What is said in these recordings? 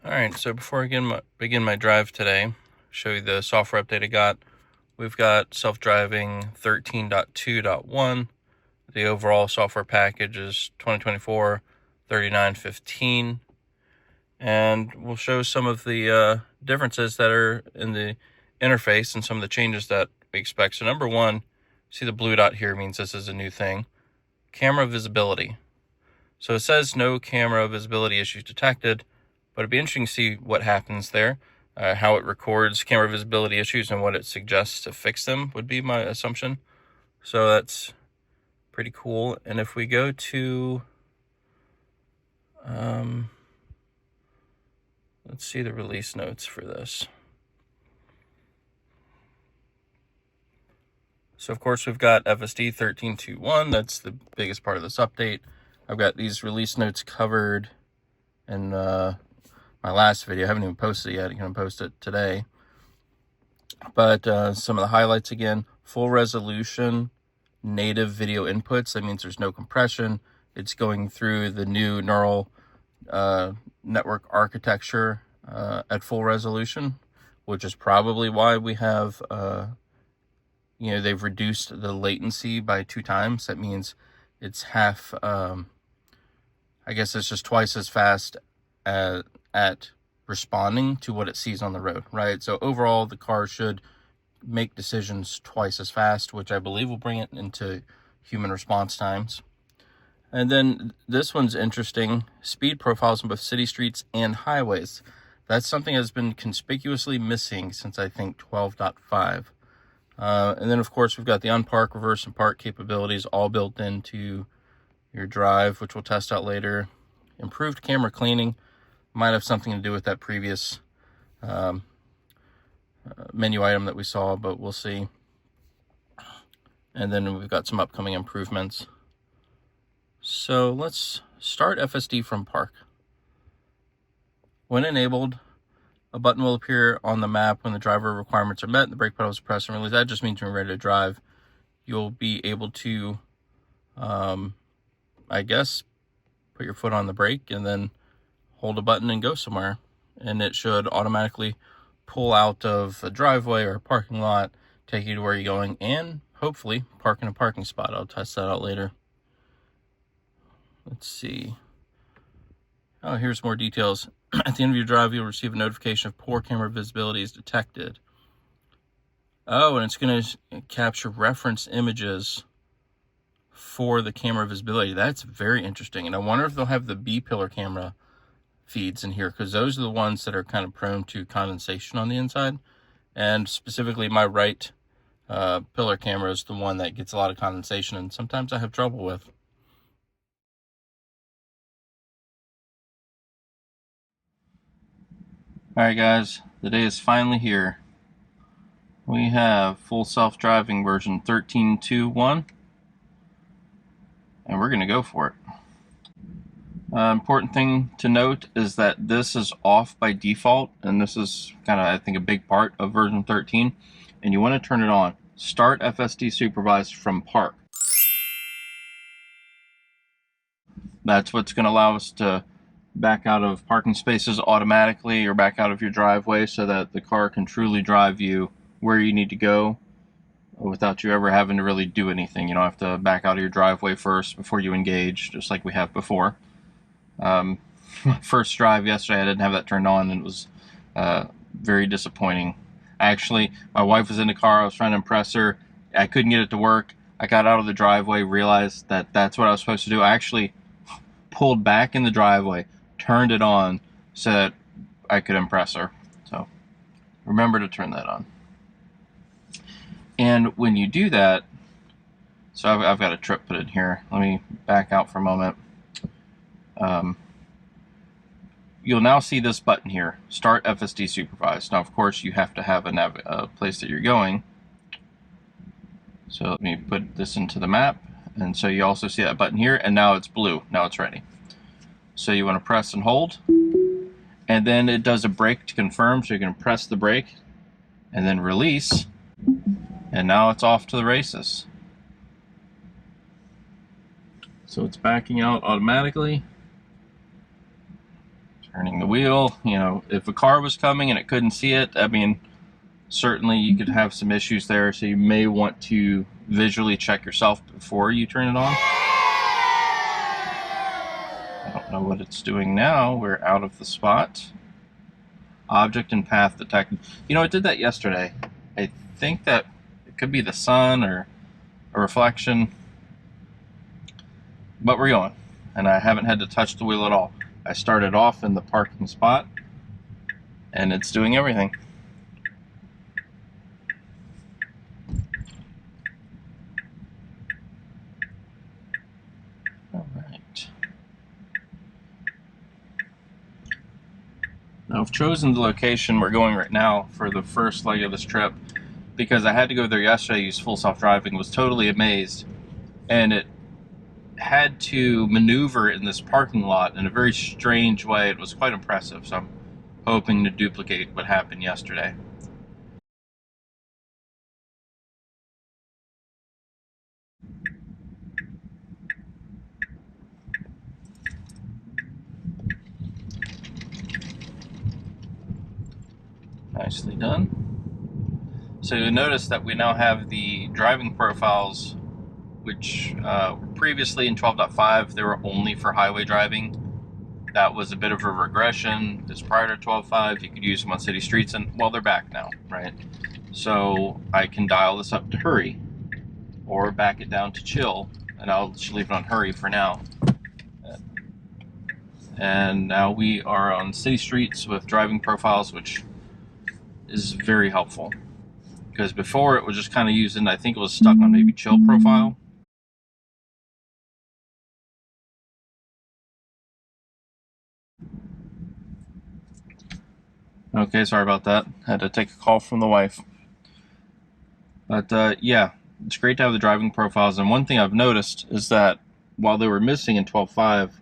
Alright, so before I begin my drive today, show you the software update I got. We've got self-driving 13.2.1. The overall software package is 2024-3915. And we'll show some of the differences that are in the interface and some of the changes that we expect. So number one, see the blue dot here means this is a new thing. Camera visibility. So it says no camera visibility issues detected, but it'd be interesting to see what happens there. How it records camera visibility issues and what it suggests to fix them would be my assumption. So that's pretty cool. And if we go to, let's see the release notes for this. So of course we've got FSD 13.2.1. That's the biggest part of this update. I've got these release notes covered in my last video. I haven't even posted it yet. I'm going to post it today. But some of the highlights again: full resolution native video inputs. That means there's no compression. It's going through the new neural network architecture at full resolution, which is probably why we have they've reduced the latency by 2 times. That means it's half, I guess it's just twice as fast at responding to what it sees on the road, right? So overall, the car should make decisions twice as fast, which I believe will bring it into human response times. And then this one's interesting: speed profiles on both city streets and highways. That's something that's been conspicuously missing since I think 12.5. And then of course we've got the unpark, reverse, and park capabilities all built into your drive, which we'll test out later. Improved camera cleaning might have something to do with that previous menu item that we saw, but we'll see. And then we've got some upcoming improvements. So let's start FSD from park. When enabled, a button will appear on the map when the driver requirements are met. The brake pedal is pressed and released. That just means you're ready to drive. You'll be able to, I guess, put your foot on the brake and then hold a button and go somewhere. And it should automatically pull out of a driveway or a parking lot, take you to where you're going, and hopefully park in a parking spot. I'll test that out later. Let's see. Oh, here's more details. At the end of your drive, you'll receive a notification of poor camera visibility is detected. Oh, and it's going to capture reference images for the camera visibility. That's very interesting. And I wonder if they'll have the B-pillar camera feeds in here, because those are the ones that are kind of prone to condensation on the inside. And specifically, my right pillar camera is the one that gets a lot of condensation, and sometimes I have trouble with. Alright guys, the day is finally here. We have full self-driving version 13.2.1, and we're going to go for it. Important thing to note is that this is off by default, and this is kind of, I think, a big part of version 13, and you want to turn it on. Start FSD supervised from park. That's what's going to allow us to back out of parking spaces automatically or back out of your driveway so that the car can truly drive you where you need to go without you ever having to really do anything. You don't have to back out of your driveway first before you engage, just like we have before. First drive yesterday, I didn't have that turned on, and it was very disappointing. Actually, my wife was in the car. I was trying to impress her. I couldn't get it to work. I got out of the driveway, realized that that's what I was supposed to do. I actually pulled back in the driveway, turned it on so that I could impress her. So remember to turn that on. And when you do that, so I've got a trip put in here. Let me back out for a moment. You'll now see this button here, Start FSD Supervised. Now, of course, you have to have a place that you're going. So let me put this into the map. And so you also see that button here, and now it's blue. Now it's ready. So you want to press and hold, and then it does a brake to confirm. So you're going to press the brake and then release, and now it's off to the races. So it's backing out automatically. Turning the wheel, you know, if a car was coming and it couldn't see it, I mean, certainly you could have some issues there, so you may want to visually check yourself before you turn it on. I don't know what it's doing now. We're out of the spot. Object and path detected. You know, it did that yesterday. I think that it could be the sun or a reflection, but we're going, and I haven't had to touch the wheel at all. I started off in the parking spot, and it's doing everything. All right. Now I've chosen the location we're going right now for the first leg of this trip because I had to go there yesterday, use full self-driving, was totally amazed, and it had to maneuver in this parking lot in a very strange way. It was quite impressive, so I'm hoping to duplicate what happened yesterday. Nicely done. So you'll notice that we now have the driving profiles, which were previously in 12.5, they were only for highway driving. That was a bit of a regression. This prior to 12.5, you could use them on city streets, and well, they're back now, right? So I can dial this up to hurry, or back it down to chill, and I'll just leave it on hurry for now. And now we are on city streets with driving profiles, which is very helpful. Because before it was just kind of using, I think it was stuck on maybe chill profile. Okay, sorry about that. Had to take a call from the wife. But yeah, it's great to have the driving profiles. And one thing I've noticed is that while they were missing in 12.5,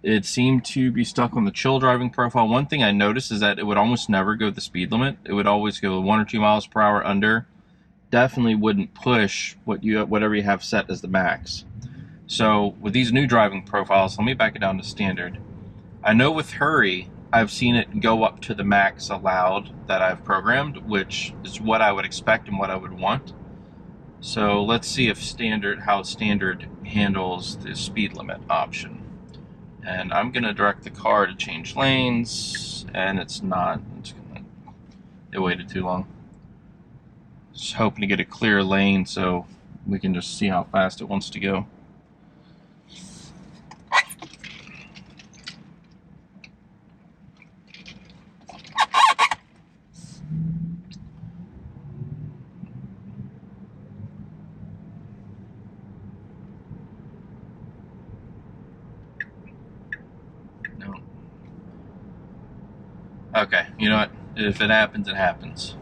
it seemed to be stuck on the chill driving profile. One thing I noticed is that it would almost never go the speed limit. It would always go 1 or 2 miles per hour under. Definitely wouldn't push whatever you have set as the max. So with these new driving profiles, let me back it down to standard. I know with hurry, I've seen it go up to the max allowed that I've programmed, which is what I would expect and what I would want. So let's see if how standard handles the speed limit option. And I'm gonna direct the car to change lanes, and it's not. It waited too long. Just hoping to get a clear lane so we can just see how fast it wants to go. No. Okay, you know what? If it happens, it happens.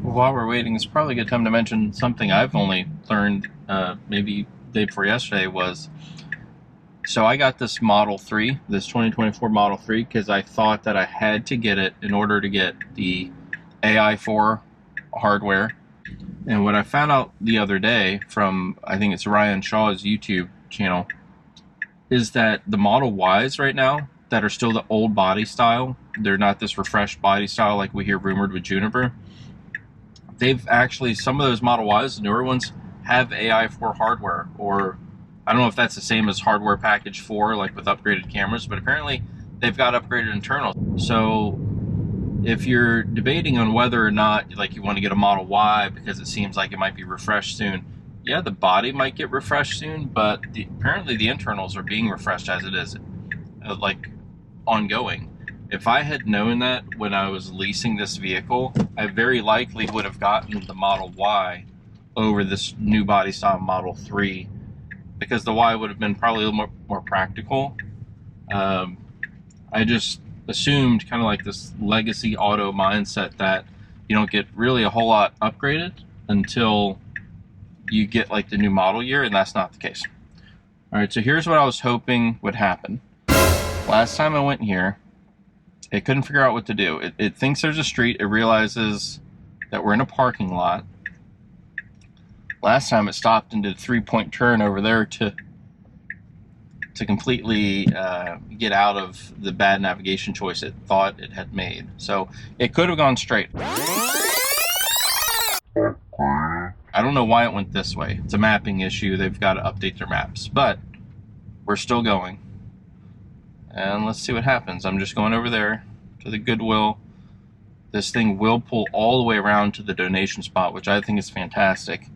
While we're waiting, it's probably a good time to mention something I've only learned maybe the day before yesterday was, so I got this Model 3, this 2024 Model 3, because I thought that I had to get it in order to get the AI4 hardware. And what I found out the other day from, I think it's Ryan Shaw's YouTube channel, is that the Model Ys right now that are still the old body style, they're not this refreshed body style like we hear rumored with Juniper, they've actually, some of those Model Ys, the newer ones, have AI4 hardware, or I don't know if that's the same as hardware package 4, like with upgraded cameras, but apparently they've got upgraded internals. So if you're debating on whether or not like you want to get a Model Y because it seems like it might be refreshed soon, yeah, the body might get refreshed soon, but apparently the internals are being refreshed as it is, like ongoing. If I had known that when I was leasing this vehicle, I very likely would have gotten the Model Y over this new body style Model 3, because the Y would have been probably a little more practical. I just assumed, kind of like this legacy auto mindset, that you don't get really a whole lot upgraded until you get like the new model year, and that's not the case. All right, so here's what I was hoping would happen. Last time I went here, it couldn't figure out what to do. It thinks there's a street. It realizes that we're in a parking lot. Last time it stopped and did a 3-point turn over there to completely get out of the bad navigation choice it thought it had made. So it could have gone straight. I don't know why it went this way. It's a mapping issue. They've got to update their maps, but we're still going. And let's see what happens. I'm just going over there to the Goodwill. This thing will pull all the way around to the donation spot, which I think is fantastic.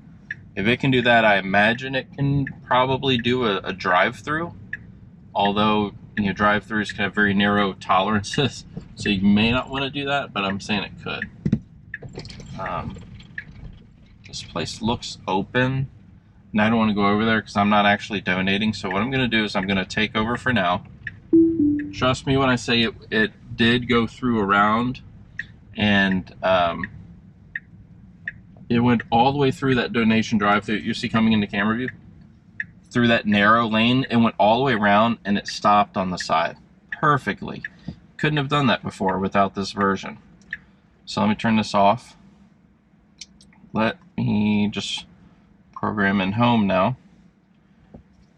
If it can do that, I imagine it can probably do a drive-through. Although, you know, drive-throughs can have very narrow tolerances, so you may not want to do that, but I'm saying it could. This place looks open, and I don't want to go over there because I'm not actually donating. So what I'm going to do is I'm going to take over for now. Trust me when I say it did go through around, and it went all the way through that donation drive-through you see coming into camera view. Through that narrow lane, it went all the way around, and it stopped on the side perfectly. Couldn't have done that before without this version. So let me turn this off. Let me just program in home now.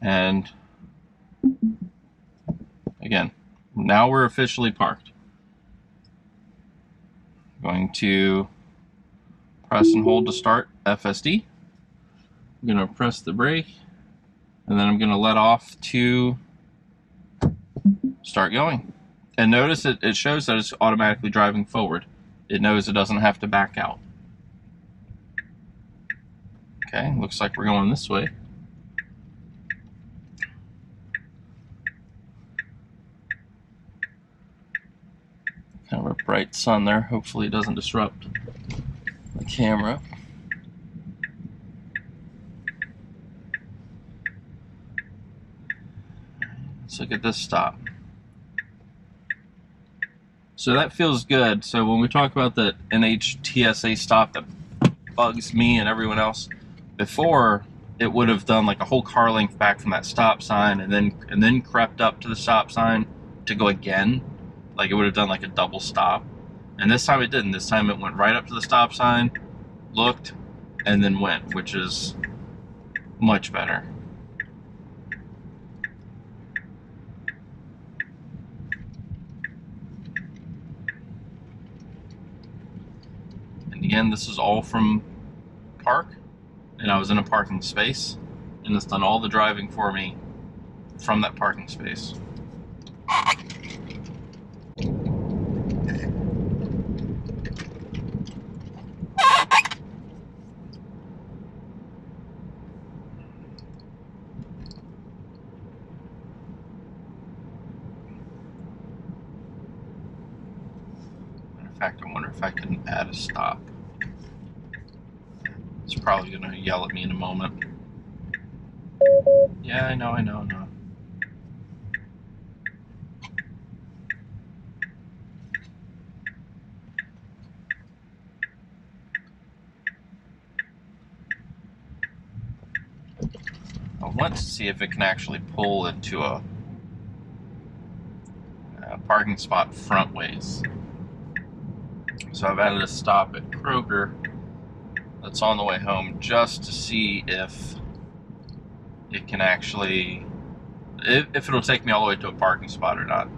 And again, now we're officially parked. I'm going to press and hold to start FSD. I'm going to press the brake, and then I'm going to let off to start going. And notice it shows that it's automatically driving forward. It knows it doesn't have to back out. Okay, looks like we're going this way. Kind of a bright sun there. Hopefully it doesn't disrupt the camera. Let's look at this stop. So that feels good. So when we talk about the NHTSA stop that bugs me and everyone else, before it would have done like a whole car length back from that stop sign and then crept up to the stop sign to go again. Like it would have done like a double stop. And this time it didn't. This time it went right up to the stop sign, looked, and then went, which is much better. And again, this is all from park, and I was in a parking space, and it's done all the driving for me from that parking space. In fact, I wonder if I can add a stop. It's probably going to yell at me in a moment. Yeah, I know. I want to see if it can actually pull into a parking spot front ways. So I've added a stop at Kroger that's on the way home just to see if it can actually, if it'll take me all the way to a parking spot or not.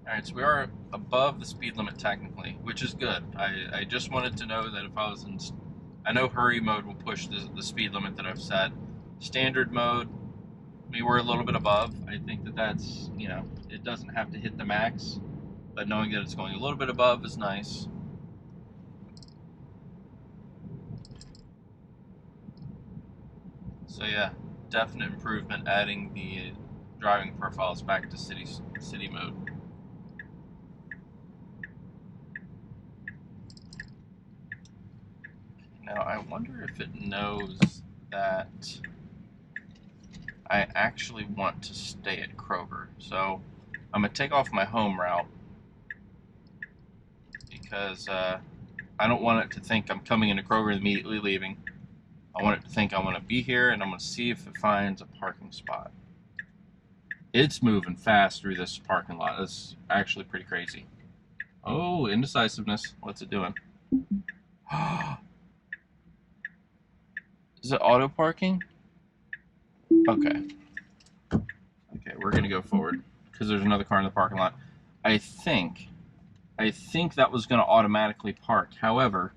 Alright, so we are above the speed limit technically, which is good. I just wanted to know that if I was in... I know hurry mode will push the speed limit that I've set. Standard mode, we were a little bit above. I think that that's, you know, it doesn't have to hit the max, but knowing that it's going a little bit above is nice. So yeah, definite improvement adding the driving profiles back to city mode. Now I wonder if it knows that I actually want to stay at Kroger. So I'm gonna take off my home route because I don't want it to think I'm coming into Kroger and immediately leaving. I want it to think I'm gonna be here and I'm gonna see if it finds a parking spot. It's moving fast through this parking lot. It's actually pretty crazy. Oh, indecisiveness. What's it doing? Is it auto parking? Okay. Okay, we're gonna go forward because there's another car in the parking lot. I think that was gonna automatically park. However,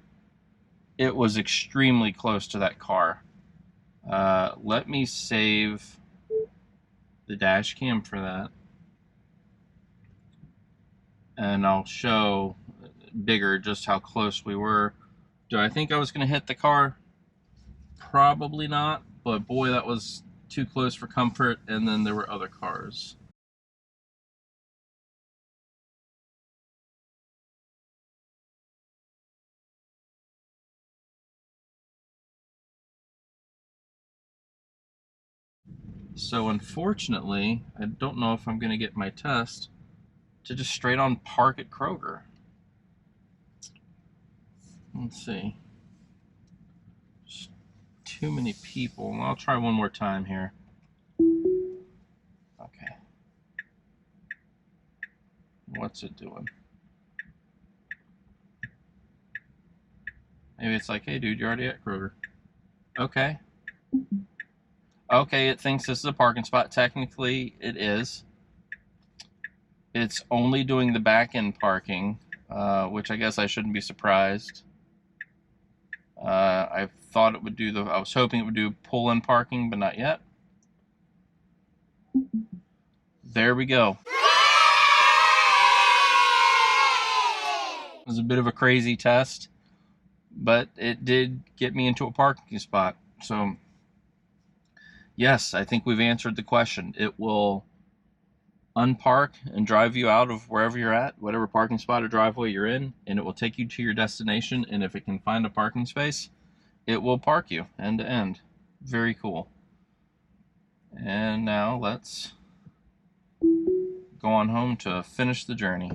it was extremely close to that car. Let me save the dash cam for that. And I'll show bigger just how close we were. Do I think I was gonna hit the car? Probably not, but boy, that was too close for comfort, and then there were other cars. So unfortunately, I don't know if I'm going to get my test to just straight on park at Kroger. Let's see. Just too many people. I'll try one more time here. Okay. What's it doing? Maybe it's like, hey dude, you're already at Kroger. Okay. Okay, it thinks this is a parking spot. Technically, it is. It's only doing the back end parking, which I guess I shouldn't be surprised. I thought it would do I was hoping it would do pull-in parking, but not yet. There we go. It was a bit of a crazy test, but it did get me into a parking spot. So, yes, I think we've answered the question. It will unpark and drive you out of wherever you're at, whatever parking spot or driveway you're in, and it will take you to your destination. And if it can find a parking space, it will park you end to end. Very cool. And now let's go on home to finish the journey.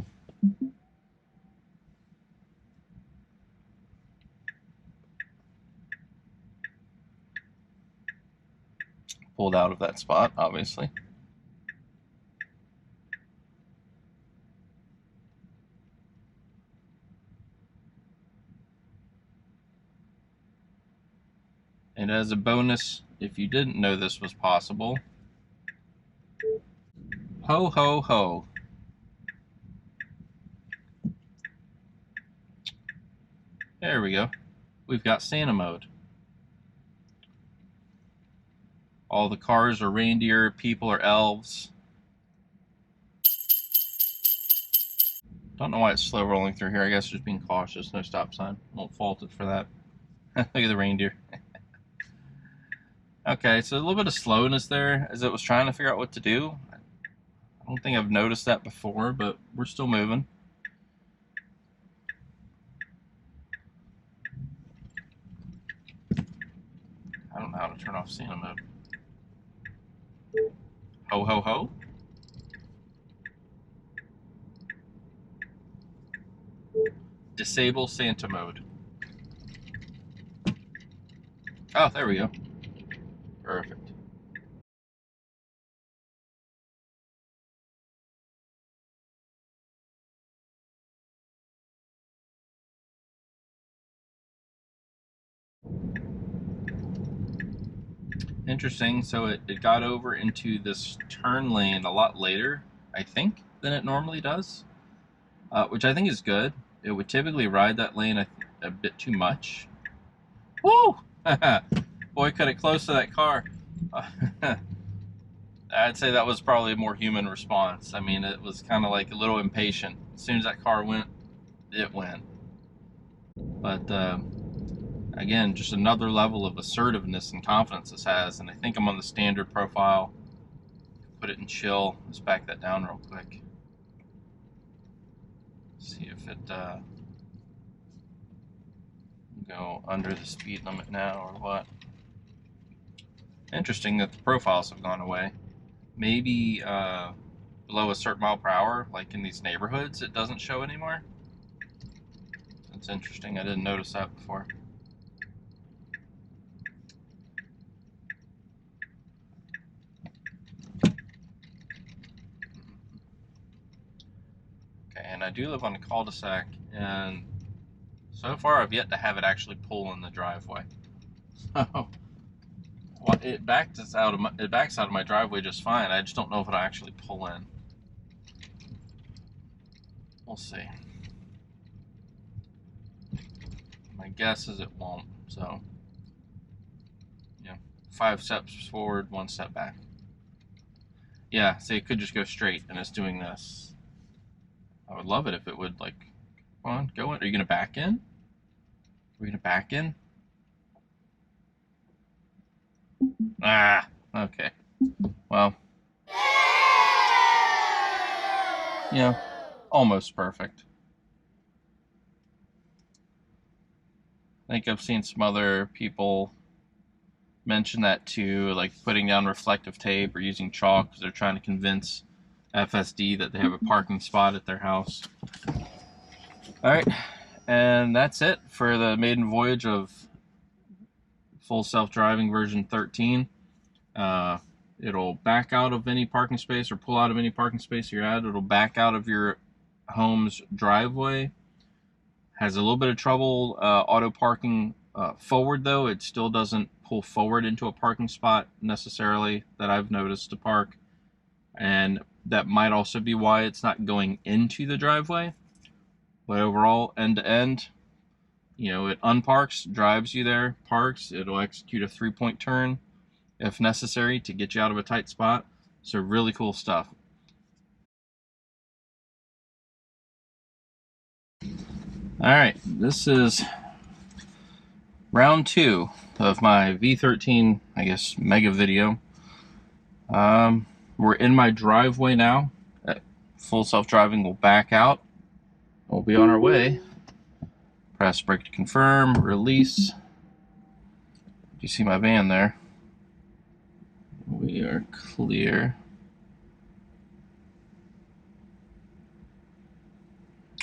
Pulled out of that spot, obviously. And as a bonus, if you didn't know this was possible, ho ho ho. There we go. We've got Santa mode. All the cars are reindeer, people are elves. Don't know why it's slow rolling through here. I guess just being cautious. No stop sign. Won't fault it for that. Look at the reindeer. Okay, so a little bit of slowness there as it was trying to figure out what to do. I don't think I've noticed that before, but we're still moving. I don't know how to turn off Santa mode. Ho ho ho. Disable Santa mode. Oh, there we go. Perfect. Interesting. So it got over into this turn lane a lot later, I think. than it normally does, which I think is good. It would typically ride that lane a bit too much. Woo! Boy, cut it close to that car. I'd say that was probably a more human response. I mean, it was kind of like a little impatient. As soon as that car went, it went. But again, just another level of assertiveness and confidence this has. And I think I'm on the standard profile. Put it in chill. Let's back that down real quick. See if it go under the speed limit now or what. Interesting that the profiles have gone away. Maybe below a certain mile per hour, like in these neighborhoods, it doesn't show anymore. That's interesting. I didn't notice that before. Okay, and I do live on a cul-de-sac, and so far I've yet to have it actually pull in the driveway. So well, it backs out of my driveway just fine. I just don't know if it'll actually pull in. We'll see. My guess is it won't. So, yeah, 5 steps forward, 1 step back. Yeah, see, it could just go straight, and it's doing this. I would love it if it would, like, come on, go in. Are you gonna back in? Are we gonna back in? Ah, okay. Well, yeah, almost perfect. I think I've seen some other people mention that too, like putting down reflective tape or using chalk because they're trying to convince FSD that they have a parking spot at their house. All right, and that's it for the maiden voyage of full self-driving version 13. It'll back out of any parking space or pull out of any parking space you're at. It'll back out of your home's driveway. Has a little bit of trouble auto parking forward, though. It still doesn't pull forward into a parking spot necessarily that I've noticed to park. And that might also be why it's not going into the driveway. But overall, end to end, you know, it unparks, drives you there, parks. It'll execute a 3-point turn if necessary to get you out of a tight spot. So really cool stuff. All right, this is round 2 of my V13, I guess, mega video. We're in my driveway now. Full self-driving will back out. We'll be on our way. Press brake to confirm, release. Do you see my van there? We are clear.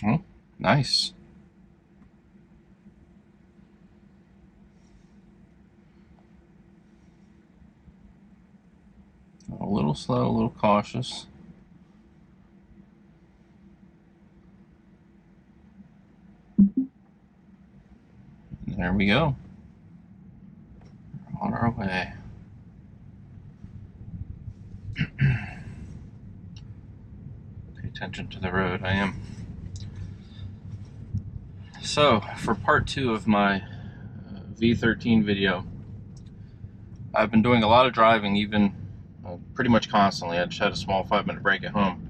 Oh, nice. A little slow, a little cautious. There we go. We're on our way. Pay attention to the road, I am. So, for part 2 of my V13 video, I've been doing a lot of driving, even pretty much constantly. I just had a small 5-minute break at home.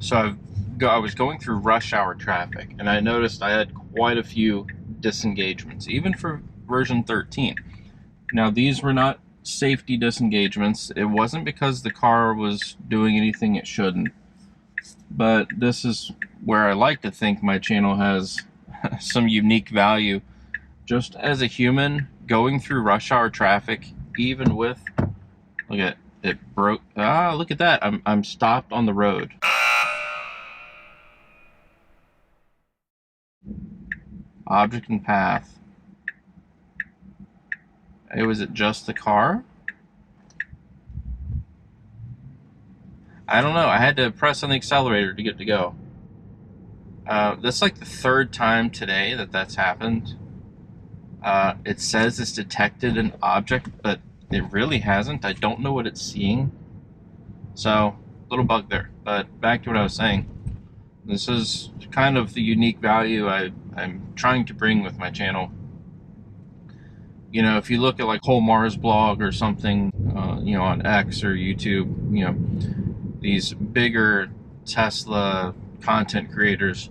So I was going through rush hour traffic, and I noticed I had quite a few disengagements, even for version 13. Now, these were not safety disengagements. It wasn't because the car was doing anything it shouldn't, but this is where I like to think my channel has some unique value. Just as a human, going through rush hour traffic, even with, look at it broke. Ah, look at that. I'm stopped on the road. Object and path. Hey, was it just the car? I don't know. I had to press on the accelerator to get to go. That's like the 3rd time today that that's happened. It says it's detected an object, but it really hasn't. I don't know what it's seeing. So little bug there. But back to what I was saying. This is kind of the unique value I'm trying to bring with my channel. You know, if you look at like Whole Mars blog or something, you know, on X or YouTube, you know, these bigger Tesla content creators,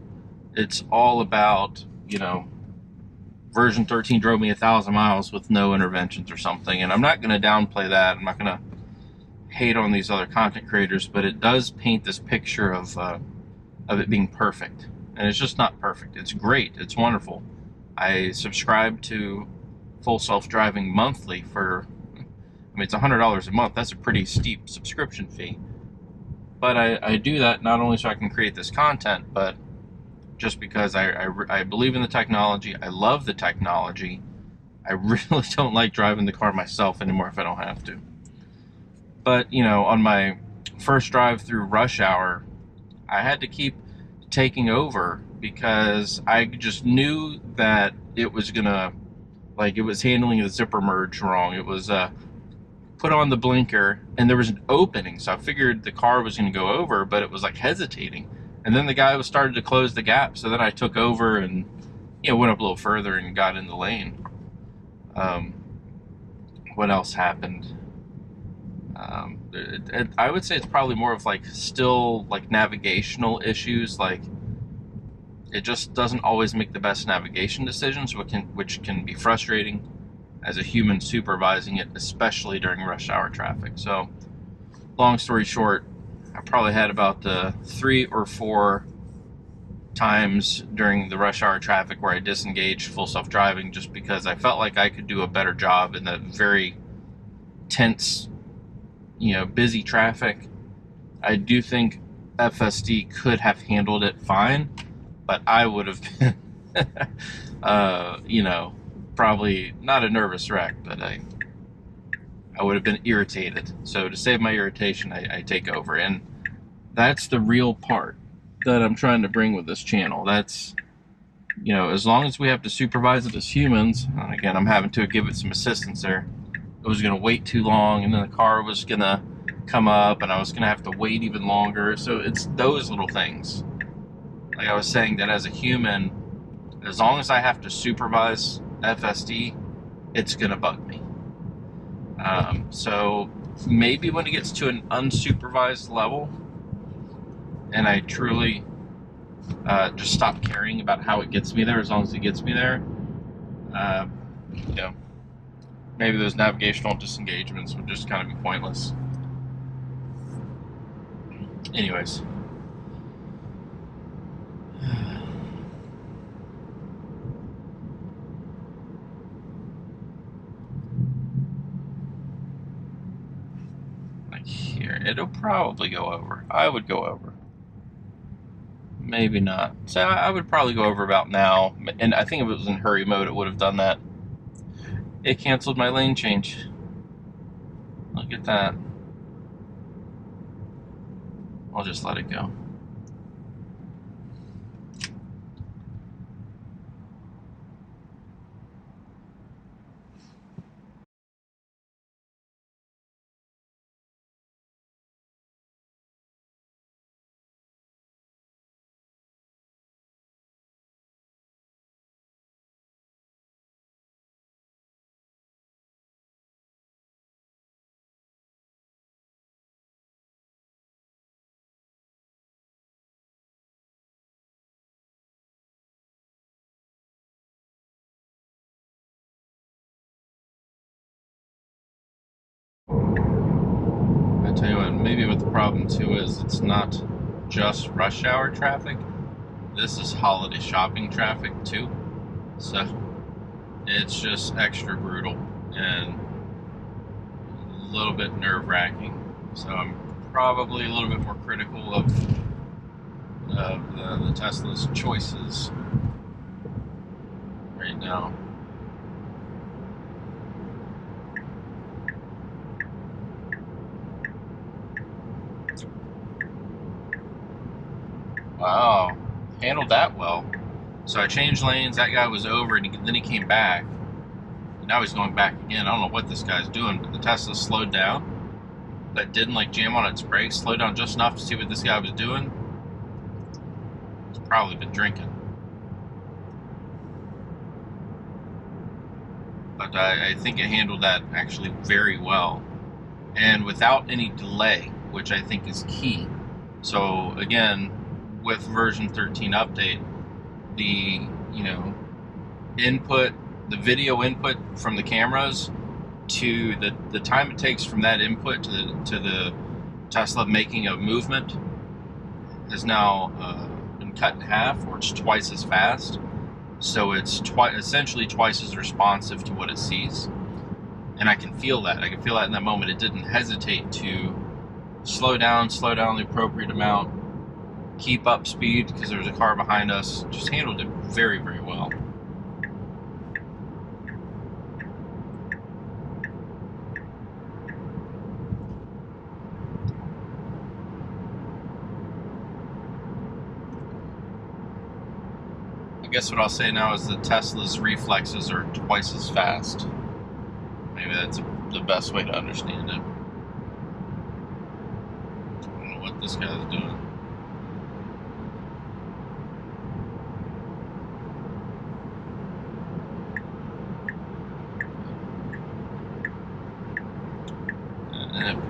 it's all about, you know, version 13 drove me 1,000 miles with no interventions or something. And I'm not going to downplay that. I'm not going to hate on these other content creators, but it does paint this picture of it being perfect. And it's just not perfect. It's great. It's wonderful. I subscribe to Full Self-Driving monthly for, I mean, it's $100 a month. That's a pretty steep subscription fee. But I do that not only so I can create this content, but just because I believe in the technology. I love the technology. I really don't like driving the car myself anymore if I don't have to. But, you know, on my first drive through rush hour, I had to keep taking over because I just knew that it was gonna, like, it was handling the zipper merge wrong. It was put on the blinker and there was an opening, so I figured the car was gonna go over, but it was like hesitating. And then the guy was started to close the gap, so then I took over and, you know, went up a little further and got in the lane. What else happened? I would say it's probably more of like still like navigational issues. Like, it just doesn't always make the best navigation decisions, which can be frustrating as a human supervising it, especially during rush hour traffic. So, long story short, I probably had about 3 or 4 times during the rush hour traffic where I disengaged Full Self-Driving just because I felt like I could do a better job in that very tense, you know, busy traffic. I do think FSD could have handled it fine, but I would have been, you know, probably not a nervous wreck, but I would have been irritated. So to save my irritation, I take over. And that's the real part that I'm trying to bring with this channel. That's, you know, as long as we have to supervise it as humans, and again, I'm having to give it some assistance there. It was going to wait too long, and then the car was going to come up, and I was going to have to wait even longer. So it's those little things. Like I was saying, that as a human, as long as I have to supervise FSD, it's going to bug me. So maybe when it gets to an unsupervised level, and I truly just stop caring about how it gets me there, as long as it gets me there, you know, maybe those navigational disengagements would just kind of be pointless. Anyways. Like here, it'll probably go over. I would go over. Maybe not. So I would probably go over about now. And I think if it was in hurry mode, it would have done that. It canceled my lane change. Look at that. I'll just let it go. I tell you what, maybe what the problem too is, it's not just rush hour traffic. This is holiday shopping traffic too. So it's just extra brutal and a little bit nerve-wracking. So I'm probably a little bit more critical of the Tesla's choices right now. Wow, handled that well. So I changed lanes, that guy was over, and then he came back. And now he's going back again. I don't know what this guy's doing, but the Tesla slowed down. but didn't like jam on its brakes, slow down just enough to see what this guy was doing, he's probably been drinking. But I think it handled that actually very well, and without any delay, which I think is key. So again, with version 13 update, the input, the video input from the cameras to the time it takes from that input to the Tesla making a movement has now been cut in half, or it's twice as fast. So it's essentially twice as responsive to what it sees. And I can feel that. I can feel that in that moment. It didn't hesitate to slow down the appropriate amount, keep up speed because there was a car behind us. Just handled it very, very well. I guess what I'll say now is that Tesla's reflexes are twice as fast. Maybe that's the best way to understand it. I don't know what this guy's doing.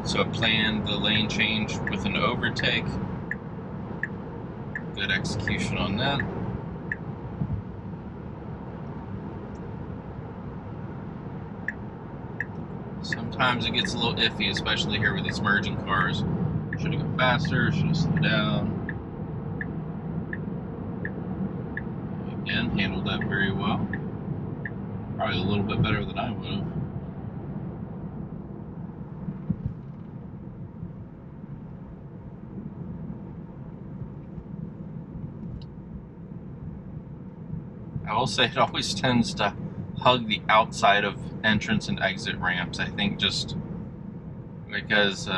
So it planned the lane change with an overtake. Good execution on that. Sometimes it gets a little iffy, especially here with these merging cars. Should have gone faster, should have slowed down. Again, handled that very well. Probably a little bit better than I would have. I will say it always tends to hug the outside of entrance and exit ramps. I think just because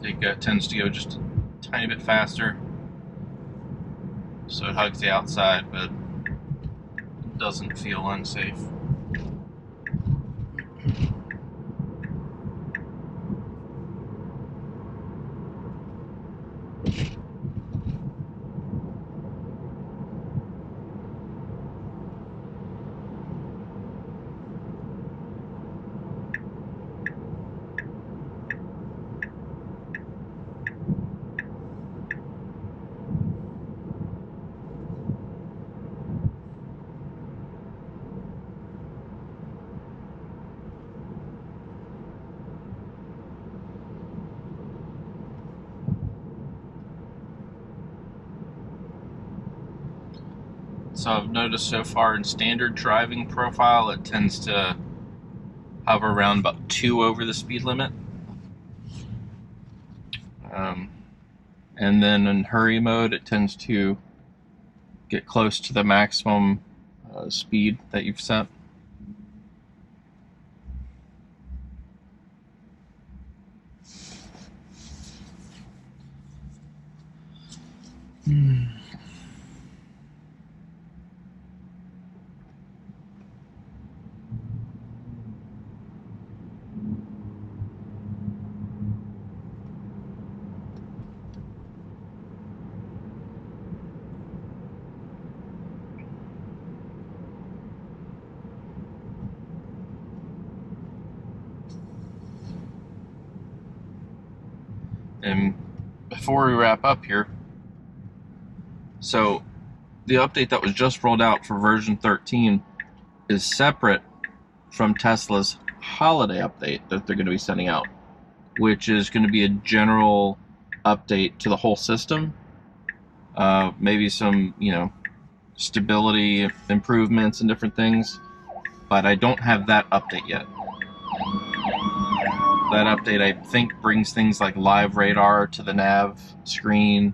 it tends to go just a tiny bit faster, so it hugs the outside, but it doesn't feel unsafe. So I've noticed so far in standard driving profile, it tends to hover around about 2 over the speed limit. And then in hurry mode, it tends to get close to the maximum speed that you've set. And before we wrap up here, so the update that was just rolled out for version 13 is separate from Tesla's holiday update that they're going to be sending out, which is going to be a general update to the whole system. Maybe some, stability improvements and different things, but I don't have that update yet. That update, I think, brings things like live radar to the nav screen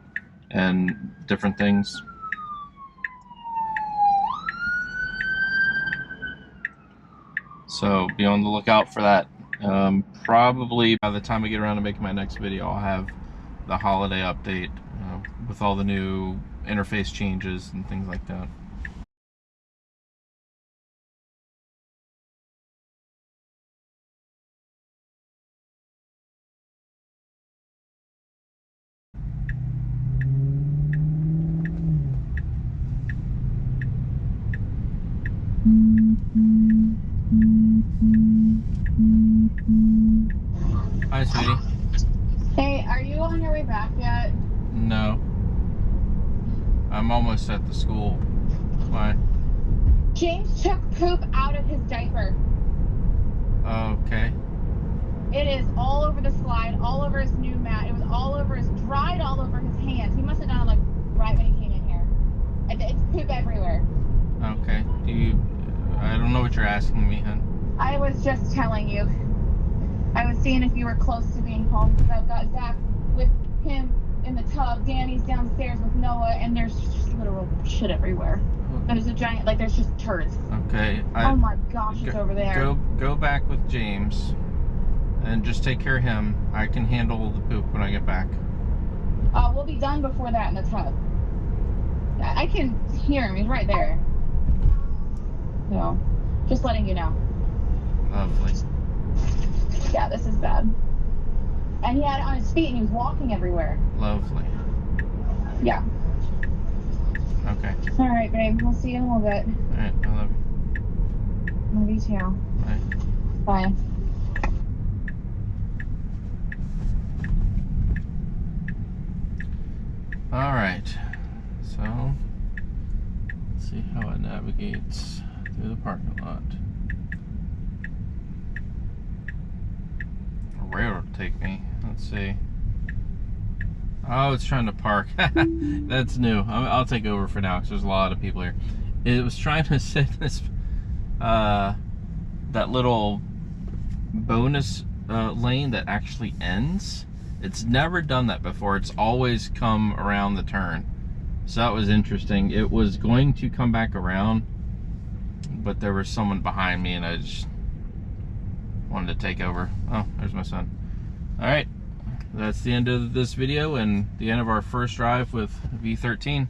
and different things. So be on the lookout for that. Probably by the time I get around to making my next video, I'll have the holiday update with all the new interface changes and things like that. Hi, sweetie. Hey, are you on your way back yet? No. I'm almost at the school. Why? James took poop out of his diaper. Okay. It is all over the slide, all over his new mat. It was all over dried all over his hands. He must have done it like right when he came in here. It's poop everywhere. Okay. I don't know what you're asking me, hon. I was just telling you. I was seeing if you were close to being home because I've got Zach with him in the tub. Danny's downstairs with Noah, and there's just literal shit everywhere. There's a giant, like there's just turds. Okay. Oh my gosh, it's over there. Go back with James and just take care of him. I can handle the poop when I get back. We'll be done before that in the tub. I can hear him. He's right there. So, just letting you know. Lovely. Yeah, this is bad. And he had it on his feet and he was walking everywhere. Lovely. Yeah. Okay. All right, babe. We'll see you in a little bit. All right. I love you. Love you too. Bye. Bye. All right. So, let's see how it navigates through the parking lot. Where it'll take me. Let's see. Oh, it's trying to park. That's new. I'll take over for now because there's a lot of people here. It was trying to set this, that little bonus lane that actually ends. It's never done that before. It's always come around the turn. So that was interesting. It was going to come back around, but there was someone behind me and I just wanted to take over. Oh, there's my son. All right, that's the end of this video and the end of our first drive with V13.